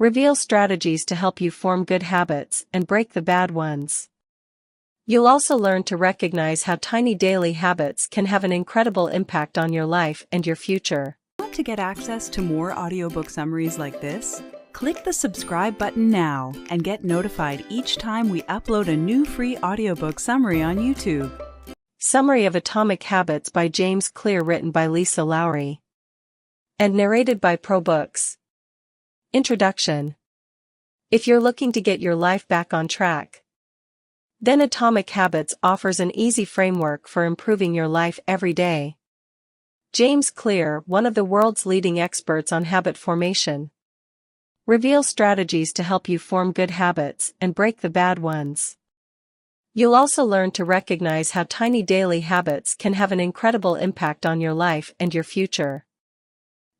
Reveal strategies to help you form good habits and break the bad ones. You'll also learn to recognize how tiny daily habits can have an incredible impact on your life and your future. Want to get access to more audiobook summaries like this? Click the subscribe button now and get notified each time we upload a new free audiobook summary on YouTube. Summary of Atomic Habits by James Clear, written by Lisa Lowry and narrated by ProBooks. Introduction. If you're looking to get your life back on track, then Atomic Habits offers an easy framework for improving your life every day. James Clear, one of the world's leading experts on habit formation, reveals strategies to help you form good habits and break the bad ones. You'll also learn to recognize how tiny daily habits can have an incredible impact on your life and your future.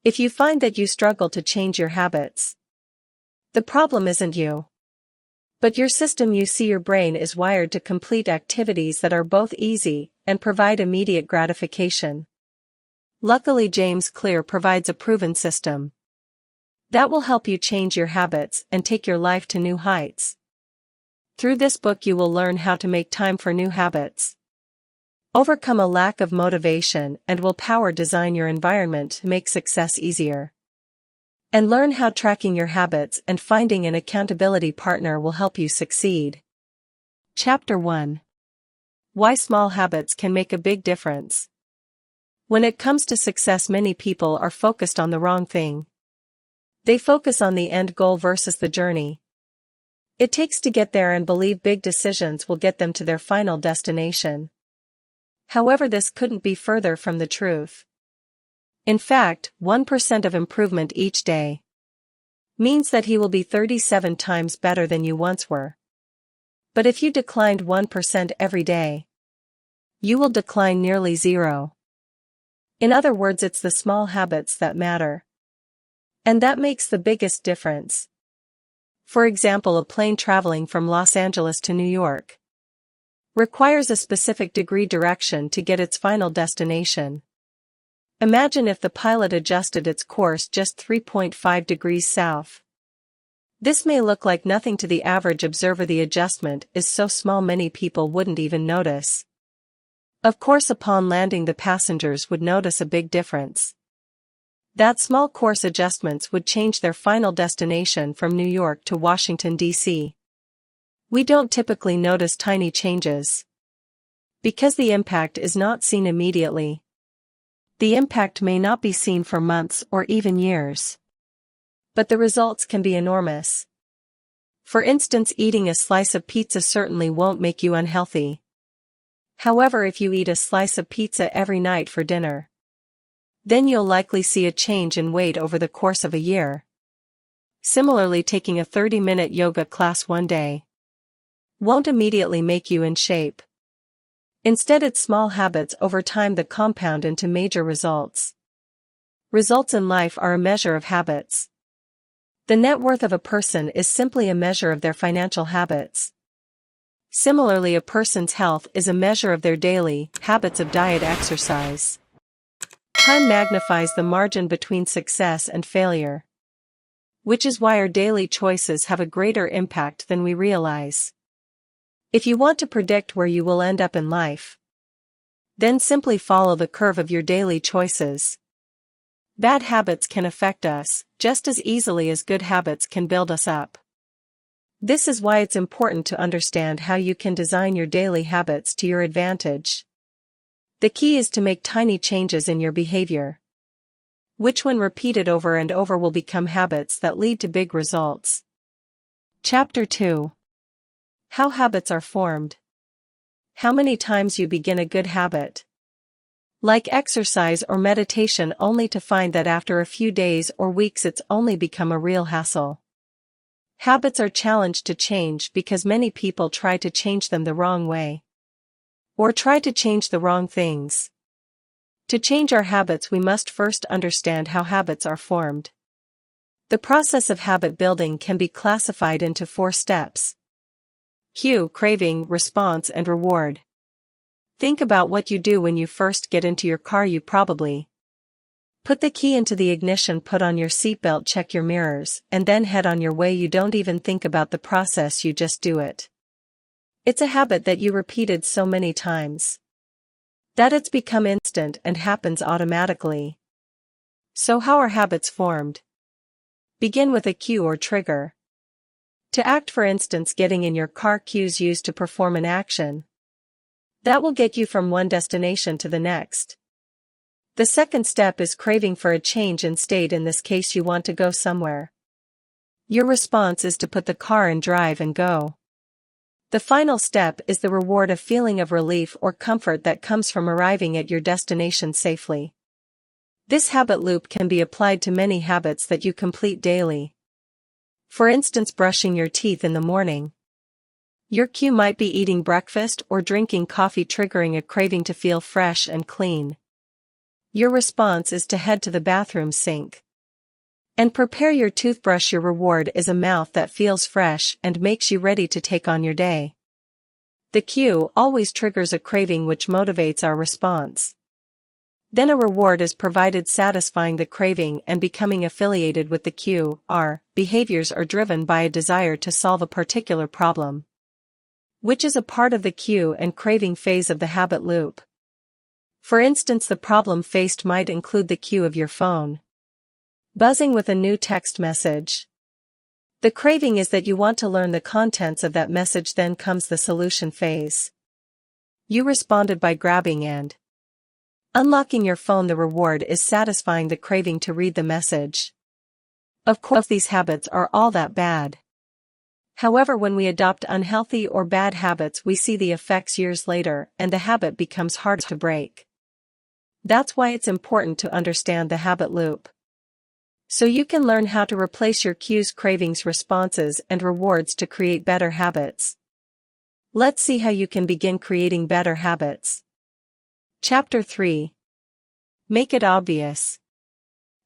If you find that you struggle to change your habits, the problem isn't you, but your system. You see, your brain is wired to complete activities that are both easy and provide immediate gratification. Luckily, James Clear provides a proven system that will help you change your habits and take your life to new heights. Through this book, you will learn how to make time for new habits, overcome a lack of motivation, and willpower, design your environment to make success easier, and learn how tracking your habits and finding an accountability partner will help you succeed. Chapter 1. Why small habits can make a big difference. When it comes to success, many people are focused on the wrong thing. They focus on the end goal versus the journey it takes to get there and believe big decisions will get them to their final destination. However, this couldn't be further from the truth. In fact, 1% of improvement each day means that he will be 37 times better than you once were. But if you declined 1% every day, you will decline nearly zero. In other words, it's the small habits that matter. And that makes the biggest difference. For example, a plane traveling from Los Angeles to New York requires a specific degree direction to get its final destination. Imagine if the pilot adjusted its course just 3.5 degrees south. This may look like nothing to the average observer. The adjustment is so small many people wouldn't even notice. Of course, upon landing, the passengers would notice a big difference. That small course adjustments would change their final destination from New York to Washington, D.C. We don't typically notice tiny changes because the impact is not seen immediately. The impact may not be seen for months or even years, but the results can be enormous. For instance, eating a slice of pizza certainly won't make you unhealthy. However, if you eat a slice of pizza every night for dinner, then you'll likely see a change in weight over the course of a year. Similarly, taking a 30-minute yoga class one day won't immediately make you in shape. Instead, it's small habits over time that compound into major results. Results in life are a measure of habits. The net worth of a person is simply a measure of their financial habits. Similarly, a person's health is a measure of their daily habits of diet, exercise. Time magnifies the margin between success and failure, which is why our daily choices have a greater impact than we realize. If you want to predict where you will end up in life, then simply follow the curve of your daily choices. Bad habits can affect us just as easily as good habits can build us up. This is why it's important to understand how you can design your daily habits to your advantage. The key is to make tiny changes in your behavior, which when repeated over and over will become habits that lead to big results. Chapter 2. How habits are formed. How many times you begin a good habit, like exercise or meditation, only to find that after a few days or weeks it's only become a real hassle. Habits are challenged to change because many people try to change them the wrong way, or try to change the wrong things. To change our habits, we must first understand how habits are formed. The process of habit building can be classified into 4 steps. Cue, craving, response, and reward. Think about what you do when you first get into your car. You probably Put the key into the ignition, put on your seatbelt, check your mirrors, and then head on your way. You don't even think about the process, you just do it. It's a habit that you repeated so many times that it's become instant and happens automatically. So how are habits formed? Begin with a cue or trigger. To act, for instance, getting in your car. Cues used to perform an action that will get you from one destination to the next. The second step is craving for a change in state. In this case, you want to go somewhere. Your response is to put the car in drive and go. The final step is the reward, a feeling of relief or comfort that comes from arriving at your destination safely. This habit loop can be applied to many habits that you complete daily. For instance, brushing your teeth in the morning. Your cue might be eating breakfast or drinking coffee, triggering a craving to feel fresh and clean. Your response is to head to the bathroom sink and prepare your toothbrush. Your reward is a mouth that feels fresh and makes you ready to take on your day. The cue always triggers a craving which motivates our response. Then a reward is provided, satisfying the craving and becoming affiliated with the cue. Our behaviors are driven by a desire to solve a particular problem, which is a part of the cue and craving phase of the habit loop. For instance, the problem faced might include the cue of your phone buzzing with a new text message. The craving is that you want to learn the contents of that message. Then comes the solution phase. You responded by grabbing and unlocking your phone. The reward is satisfying the craving to read the message. Of course, these habits are all that bad. However, when we adopt unhealthy or bad habits, we see the effects years later, and the habit becomes harder to break. That's why it's important to understand the habit loop, so you can learn how to replace your cues, cravings, responses, and rewards to create better habits. Let's see how you can begin creating better habits. Chapter 3. Make it obvious.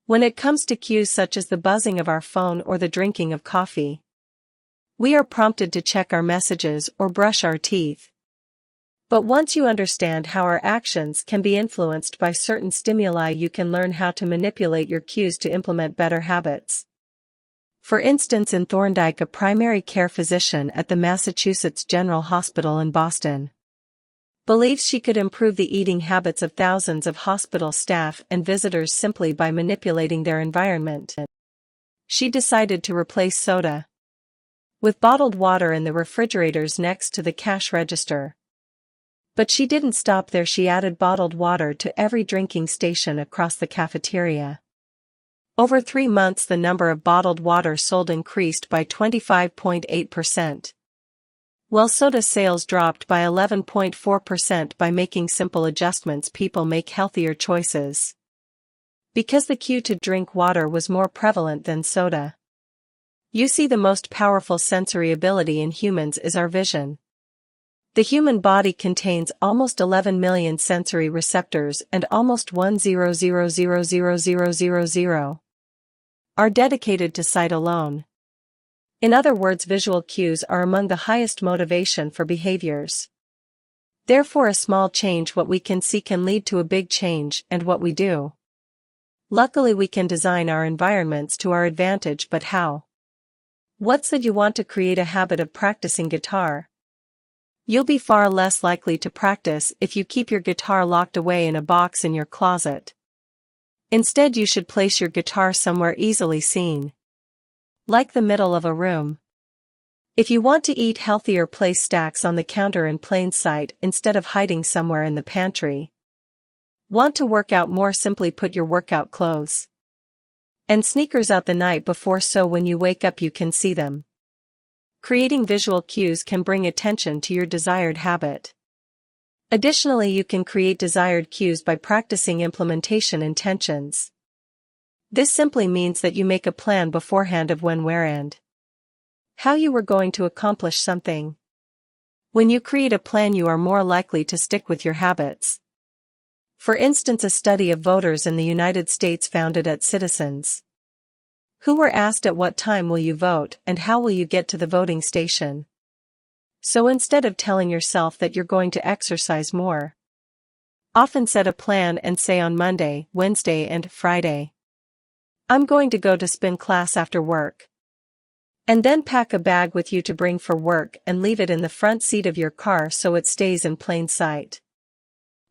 When it comes to cues such as the buzzing of our phone or the drinking of coffee, we are prompted to check our messages or brush our teeth. But once you understand how our actions can be influenced by certain stimuli, you can learn how to manipulate your cues to implement better habits. For instance, in Thorndike, a primary care physician at the Massachusetts General Hospital in Boston believes she could improve the eating habits of thousands of hospital staff and visitors simply by manipulating their environment. She decided to replace soda with bottled water in the refrigerators next to the cash register. But she didn't stop there. She added bottled water to every drinking station across the cafeteria. Over 3 months, the number of bottled water sold increased by 25.8%, while soda sales dropped by 11.4%. By making simple adjustments, people make healthier choices, because the cue to drink water was more prevalent than soda. You see, the most powerful sensory ability in humans is our vision. The human body contains almost 11 million sensory receptors, and almost 1,000,000 are dedicated to sight alone. In other words, visual cues are among the highest motivation for behaviors. Therefore, a small change, what we can see, can lead to a big change, and what we do. Luckily, we can design our environments to our advantage, but how? What's that? You want to create a habit of practicing guitar. You'll be far less likely to practice if you keep your guitar locked away in a box in your closet. Instead, you should place your guitar somewhere easily seen, like the middle of a room. If you want to eat healthier, place stacks on the counter in plain sight instead of hiding somewhere in the pantry. Want to work out more? Simply put your workout clothes and sneakers out the night before, so when you wake up you can see them. Creating visual cues can bring attention to your desired habit. Additionally, you can create desired cues by practicing implementation intentions. This simply means that you make a plan beforehand of when, where, and how you were going to accomplish something. When you create a plan, you are more likely to stick with your habits. For instance, a study of voters in the United States found it at citizens who were asked, at what time will you vote and how will you get to the voting station? So instead of telling yourself that you're going to exercise more Often set a plan and say on Monday, Wednesday and Friday, I'm going to go to spin class after work. And then pack a bag with you to bring for work and leave it in the front seat of your car so it stays in plain sight.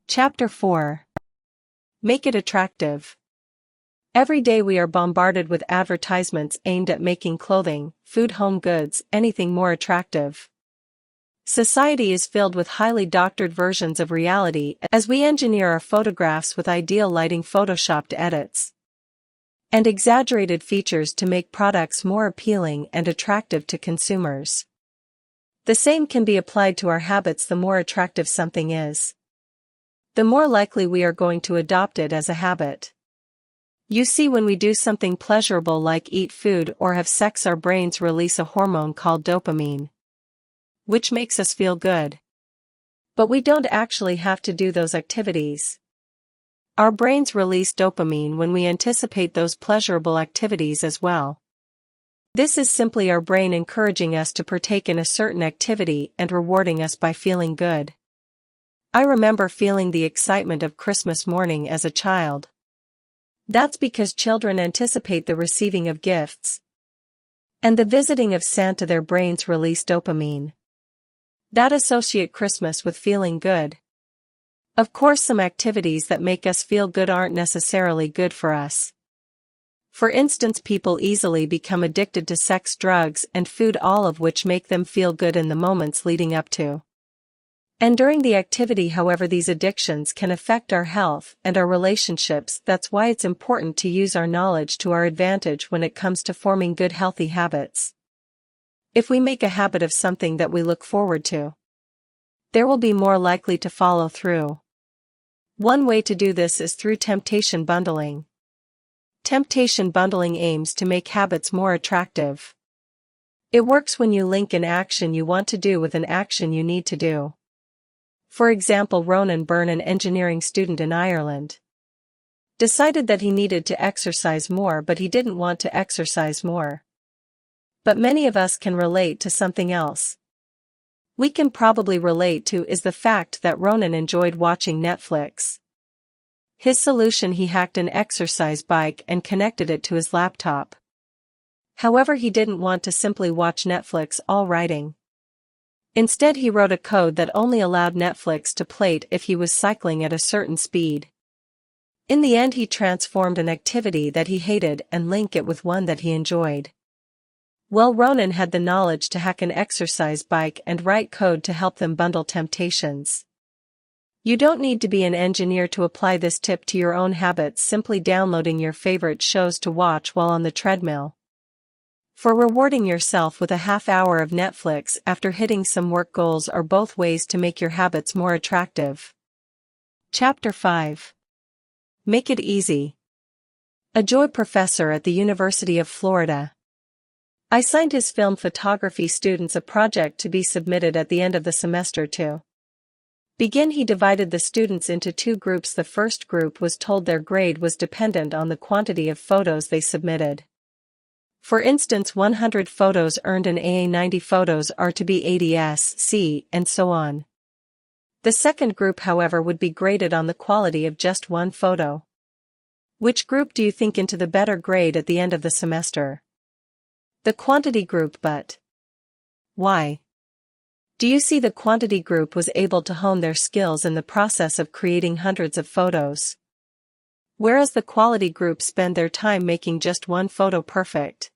Chapter 4. Make it attractive. Every day we are bombarded with advertisements aimed at making clothing, food, home goods, anything more attractive. Society is filled with highly doctored versions of reality as we engineer our photographs with ideal lighting, photoshopped edits, and exaggerated features to make products more appealing and attractive to consumers. The same can be applied to our habits. The more attractive something is, the more likely we are going to adopt it as a habit. You see, when we do something pleasurable like eat food or have sex, our brains release a hormone called dopamine, which makes us feel good. But we don't actually have to do those activities. Our brains release dopamine when we anticipate those pleasurable activities as well. This is simply our brain encouraging us to partake in a certain activity and rewarding us by feeling good. I remember feeling the excitement of Christmas morning as a child. That's because children anticipate the receiving of gifts and the visiting of Santa. Their brains release dopamine that associate Christmas with feeling good. Of course, some activities that make us feel good aren't necessarily good for us. For instance, people easily become addicted to sex, drugs, and food, all of which make them feel good in the moments leading up to and during the activity. However, these addictions can affect our health and our relationships. That's why it's important to use our knowledge to our advantage when it comes to forming good, healthy habits. If we make a habit of something that we look forward to, there will be more likely to follow through. One way to do this is through temptation bundling. Temptation bundling aims to make habits more attractive. It works when you link an action you want to do with an action you need to do. For example, Ronan Byrne, an engineering student in Ireland, decided that he needed to exercise more, but he didn't want to exercise more. But many of us can relate to something else. We can probably relate to is the fact that Ronan enjoyed watching Netflix. His solution: he hacked an exercise bike and connected it to his laptop. However, he didn't want to simply watch Netflix while riding. Instead, he wrote a code that only allowed Netflix to play it if he was cycling at a certain speed. In the end, he transformed an activity that he hated and linked it with one that he enjoyed. Well, Ronan had the knowledge to hack an exercise bike and write code to help them bundle temptations. You don't need to be an engineer to apply this tip to your own habits, simply downloading your favorite shows to watch while on the treadmill, for rewarding yourself with a half hour of Netflix after hitting some work goals, are both ways to make your habits more attractive. Chapter 5. Make it easy. A Joy professor at the University of Florida assigned his film photography students a project to be submitted at the end of the semester to begin. He divided the students into two groups. The first group was told their grade was dependent on the quantity of photos they submitted. For instance, 100 photos earned an A, 90 photos are to be ADS-C, and so on. The second group, however, would be graded on the quality of just one photo. Which group do you think into the better grade at the end of the semester? The quantity group. But why? Do you see, the quantity group was able to hone their skills in the process of creating hundreds of photos, whereas the quality group spend their time making just one photo perfect.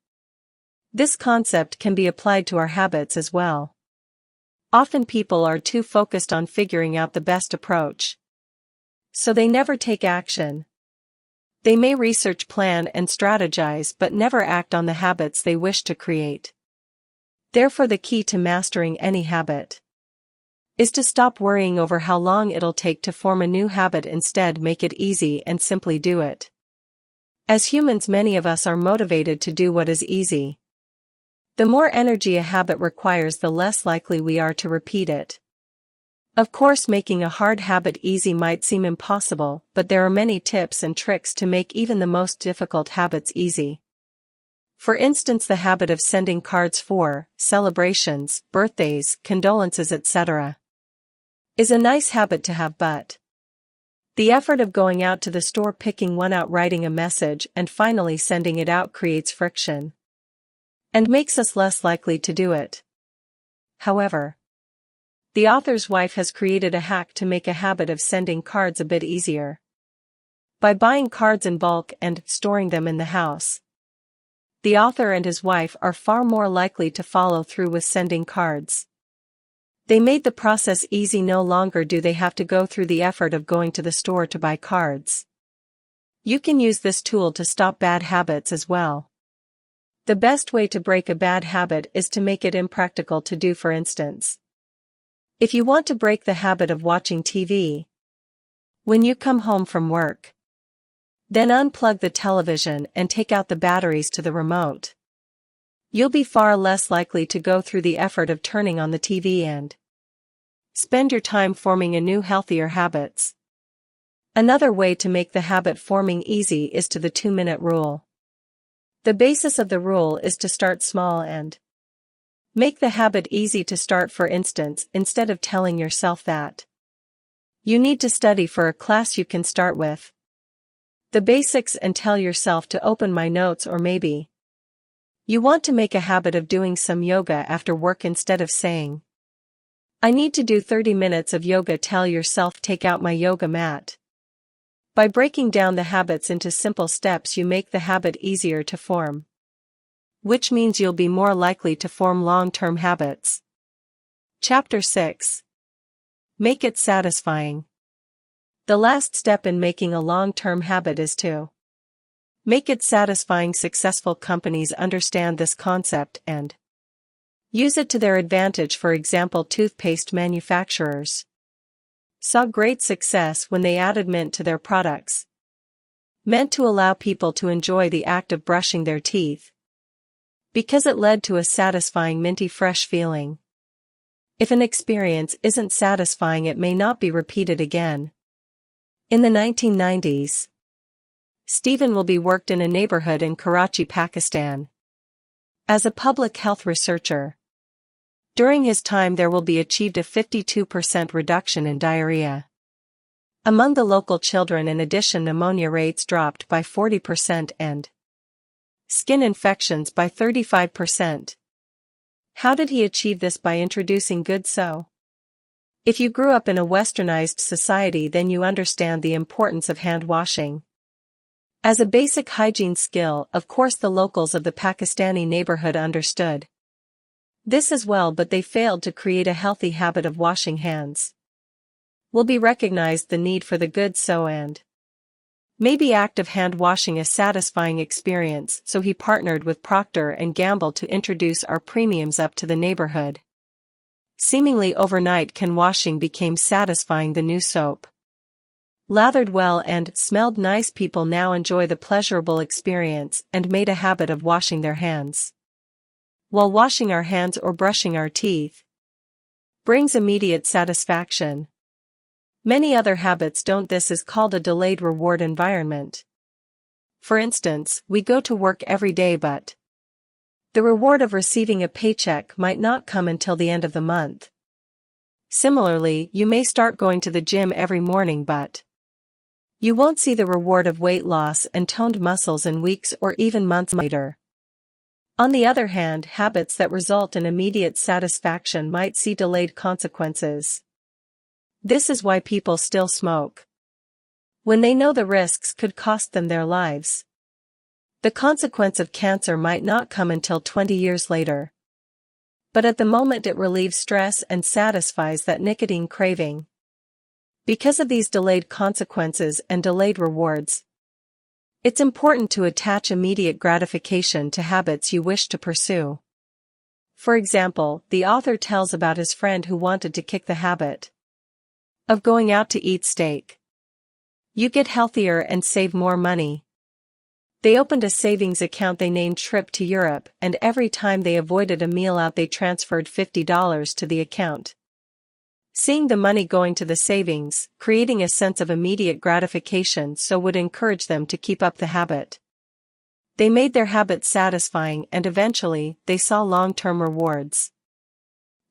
This concept can be applied to our habits as well. Often people are too focused on figuring out the best approach, so they never take action. They may research, plan, and strategize, but never act on the habits they wish to create. Therefore, the key to mastering any habit is to stop worrying over how long it'll take to form a new habit. Instead, make it easy and simply do it. As humans, many of us are motivated to do what is easy. The more energy a habit requires, the less likely we are to repeat it. Of course, making a hard habit easy might seem impossible, but there are many tips and tricks to make even the most difficult habits easy. For instance, the habit of sending cards for celebrations, birthdays, condolences, etc. is a nice habit to have, but The effort of going out to the store, picking one out, writing a message, and finally sending it out creates friction and makes us less likely to do it. However, the author's wife has created a hack to make a habit of sending cards a bit easier. By buying cards in bulk and storing them in the house, the author and his wife are far more likely to follow through with sending cards. They made the process easy. No longer do they have to go through the effort of going to the store to buy cards. You can use this tool to stop bad habits as well. The best way to break a bad habit is to make it impractical to do. For instance, if you want to break the habit of watching TV when you come home from work, then unplug the television and take out the batteries to the remote. You'll be far less likely to go through the effort of turning on the TV and spend your time forming a new, healthier habits. Another way to make the habit forming easy is to the 2-minute rule. The basis of the rule is to start small and make the habit easy to start. For instance, instead of telling yourself that you need to study for a class, you can start with the basics and tell yourself to open my notes. Or maybe you want to make a habit of doing some yoga after work. Instead of saying, I need to do 30 minutes of yoga, tell yourself, take out my yoga mat. By breaking down the habits into simple steps, you make the habit easier to form, which means you'll be more likely to form long-term habits. Chapter 6. Make it satisfying. The last step in making a long-term habit is to make it satisfying. Successful companies understand this concept and use it to their advantage. For example, toothpaste manufacturers saw great success when they added mint to their products, meant to allow people to enjoy the act of brushing their teeth, because it led to a satisfying minty fresh feeling. If an experience isn't satisfying, it may not be repeated again. In the 1990s, Stephen Wilby worked in a neighborhood in Karachi, Pakistan, as a public health researcher. During his time there, Wilby achieved a 52% reduction in diarrhea among the local children. In addition, pneumonia rates dropped by 40% and skin infections by 35%. How did he achieve this? By introducing good soap. If you grew up in a westernized society, then you understand the importance of hand washing as a basic hygiene skill. Of course, the locals of the Pakistani neighborhood understood this as well, but they failed to create a healthy habit of washing hands. Wilby recognized the need for the good soap and maybe act of hand washing a satisfying experience, so he partnered with Procter & Gamble to introduce our premiums up to the neighborhood. Seemingly overnight, hand washing became satisfying. The new soap lathered well and smelled nice. People now enjoy the pleasurable experience and made a habit of washing their hands. While washing our hands or brushing our teeth brings immediate satisfaction, many other habits don't. This is called a delayed reward environment. For instance, we go to work every day, but the reward of receiving a paycheck might not come until the end of the month. Similarly, you may start going to the gym every morning, but you won't see the reward of weight loss and toned muscles in weeks or even months later. On the other hand, habits that result in immediate satisfaction might see delayed consequences. This is why people still smoke when they know the risks could cost them their lives. The consequence of cancer might not come until 20 years later, but at the moment it relieves stress and satisfies that nicotine craving. Because of these delayed consequences and delayed rewards, it's important to attach immediate gratification to habits you wish to pursue. For example, the author tells about his friend who wanted to kick the habit of going out to eat steak. You get healthier and save more money. They opened a savings account they named Trip to Europe, and every time they avoided a meal out, they transferred $50 to the account. Seeing the money going to the savings, creating a sense of immediate gratification, so would encourage them to keep up the habit. They made their habit satisfying, and eventually, they saw long-term rewards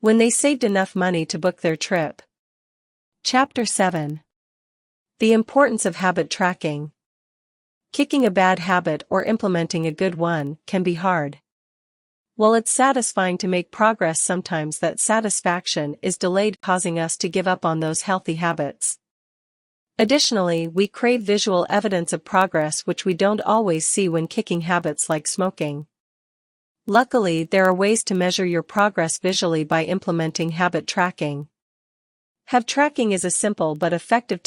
when they saved enough money to book their trip. Chapter 7. The importance of habit tracking. Kicking a bad habit or implementing a good one can be hard. While it's satisfying to make progress, sometimes that satisfaction is delayed, causing us to give up on those healthy habits. Additionally, we crave visual evidence of progress, which we don't always see when kicking habits like smoking. Luckily, there are ways to measure your progress visually by implementing habit tracking. Habit tracking is a simple but effective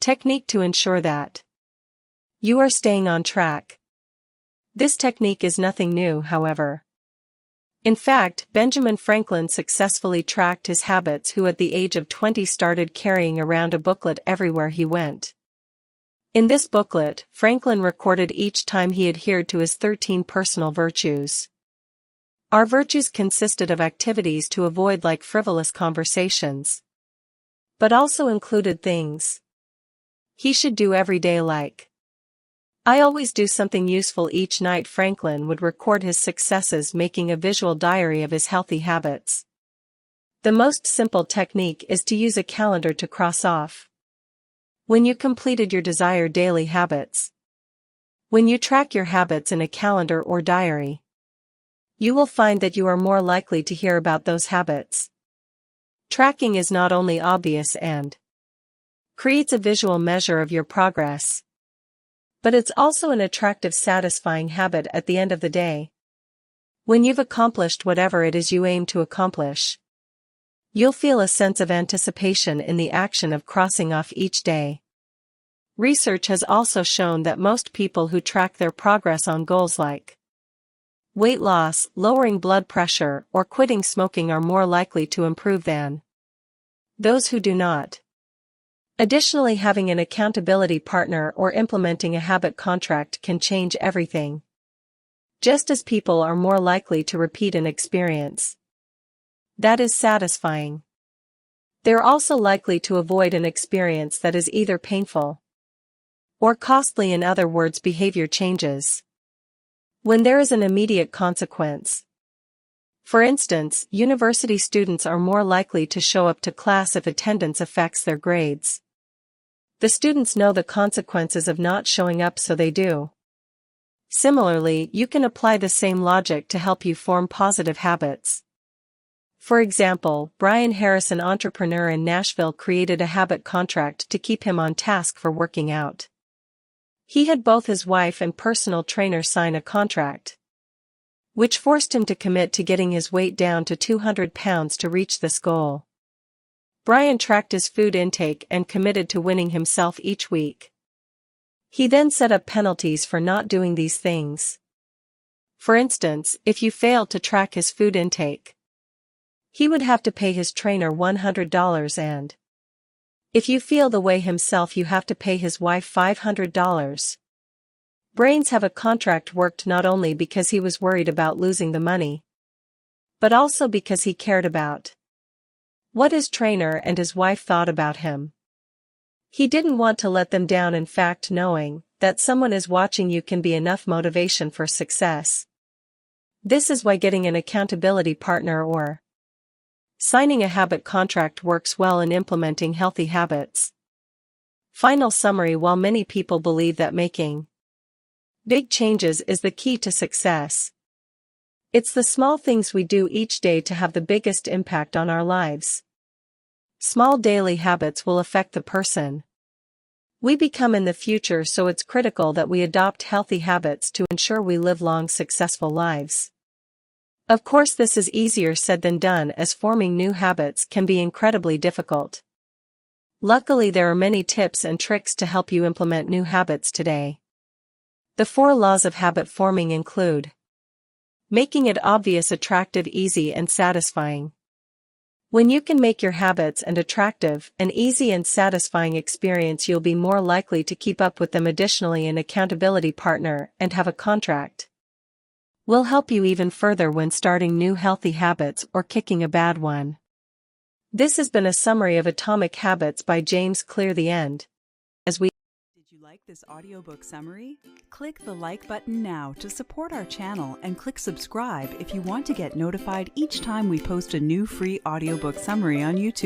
technique to ensure that you are staying on track. This technique is nothing new, however. In fact, Benjamin Franklin successfully tracked his habits, who at the age of 20 started carrying around a booklet everywhere he went. In this booklet, Franklin recorded each time he adhered to his 13 personal virtues. Our virtues consisted of activities to avoid, like frivolous conversations, but also included things he should do every day, like, "I always do something useful each night." Franklin would record his successes, making a visual diary of his healthy habits. The most simple technique is to use a calendar to cross off when you completed your desired daily habits. When you track your habits in a calendar or diary, you will find that you are more likely to hear about those habits. Tracking is not only obvious and creates a visual measure of your progress, but it's also an attractive, satisfying habit at the end of the day. When you've accomplished whatever it is you aim to accomplish, you'll feel a sense of anticipation in the action of crossing off each day. Research has also shown that most people who track their progress on goals like weight loss, lowering blood pressure, or quitting smoking are more likely to improve than those who do not. Additionally, having an accountability partner or implementing a habit contract can change everything. Just as people are more likely to repeat an experience that is satisfying, they're also likely to avoid an experience that is either painful or costly. In other words, behavior changes when there is an immediate consequence. For instance, university students are more likely to show up to class if attendance affects their grades. The students know the consequences of not showing up, so they do. Similarly, you can apply the same logic to help you form positive habits. For example, Brian Harris, an entrepreneur in Nashville, created a habit contract to keep him on task for working out. He had both his wife and personal trainer sign a contract, which forced him to commit to getting his weight down to 200 pounds to reach this goal. Brian tracked his food intake and committed to winning himself each week. He then set up penalties for not doing these things. For instance, if you failed to track his food intake, he would have to pay his trainer $100, and if you feel the way himself, you have to pay his wife $500. Brains have a contract worked not only because he was worried about losing the money, but also because he cared about what his trainer and his wife thought about him. He didn't want to let them down. In fact, knowing that someone is watching you can be enough motivation for success. This is why getting an accountability partner or signing a habit contract works well in implementing healthy habits. Final summary: while many people believe that making big changes is the key to success, it's the small things we do each day to have the biggest impact on our lives. Small daily habits will affect the person we become in the future, so it's critical that we adopt healthy habits to ensure we live long, successful lives. Of course, this is easier said than done, as forming new habits can be incredibly difficult. Luckily, there are many tips and tricks to help you implement new habits today. The 4 laws of habit forming include making it obvious, attractive, easy, and satisfying. When you can make your habits an attractive, and easy and satisfying experience, you'll be more likely to keep up with them. Additionally, an accountability partner and have a contract will help you even further when starting new healthy habits or kicking a bad one. This has been a summary of Atomic Habits by James Clear. The end. Did you like this audiobook summary? Click the like button now to support our channel, and click subscribe if you want to get notified each time we post a new free audiobook summary on YouTube.